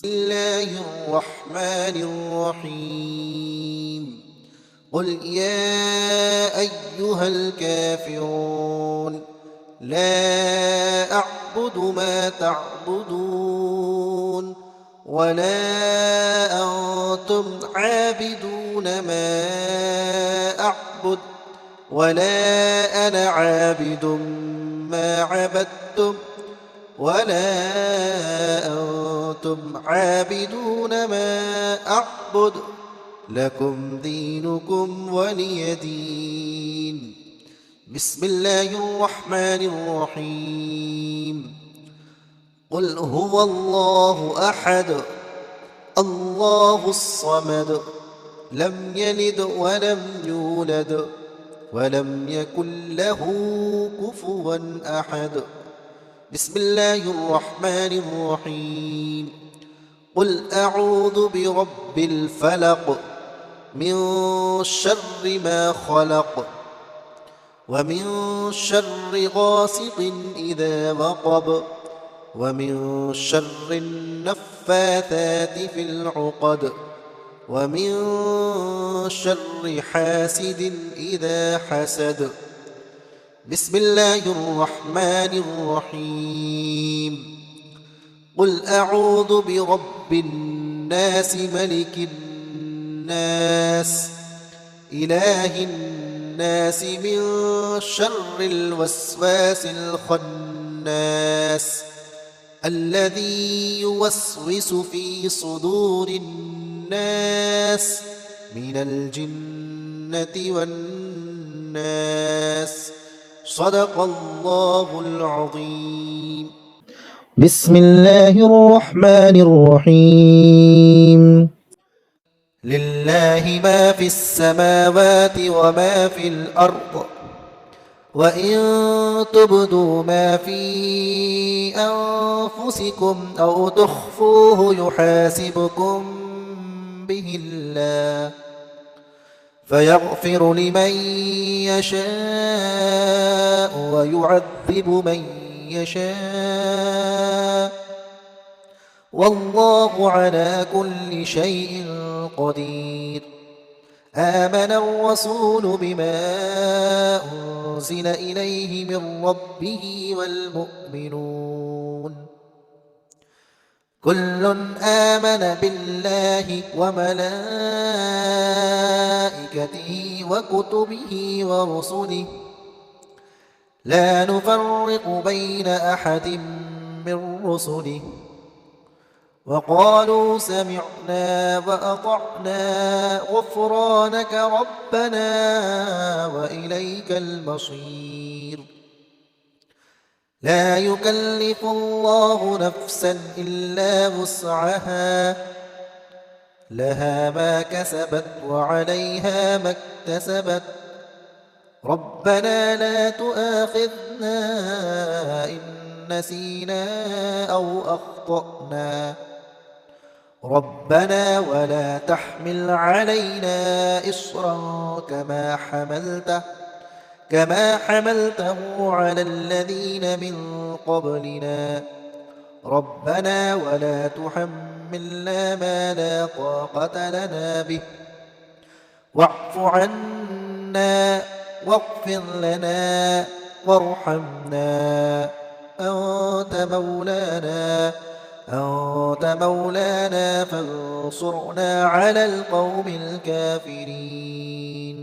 الله الرحمن الرحيم قل يا أيها الكافرون لا أعبد ما تعبدون ولا أنتم عابدون ما أعبد ولا أنا عابد ما عبدتم ولا أنتم عابدون ما أعبد لكم دينكم ولي دين. بسم الله الرحمن الرحيم قل هو الله أحد الله الصمد لم يلد ولم يولد ولم يكن له كفوا أحد. بسم الله الرحمن الرحيم قل أعوذ برب الفلق من شر ما خلق ومن شر غاسق إذا وقب ومن شر النفاثات في العقد ومن شر حاسد إذا حسد. بسم الله الرحمن الرحيم قل أعوذ برب الناس ملك الناس إله الناس من شر الوسواس الخناس الذي يوسوس في صدور الناس من الجنة والناس. صدق الله العظيم. بسم الله الرحمن الرحيم لله ما في السماوات وما في الأرض وإن تبدوا ما في أنفسكم أو تخفوه يحاسبكم به الله فيغفر لمن يشاء ويعذب من يشاء والله على كل شيء قدير. آمن الرسول بما أنزل إليه من ربه والمؤمنون كل آمن بالله وملائكته وكتبه ورسله لا نفرق بين أحد من رسله وقالوا سمعنا وأطعنا غفرانك ربنا وإليك المصير. لا يكلف الله نفسا إلا وسعها لها ما كسبت وعليها ما اكتسبت ربنا لا تؤاخذنا إن نسينا أو أخطأنا ربنا ولا تحمل علينا إصرا كما حملته على الذين من قبلنا ربنا ولا تحملنا ما لا طاقة لنا به واعف عنا واغفر لنا وارحمنا أنت مولانا فانصرنا على القوم الكافرين.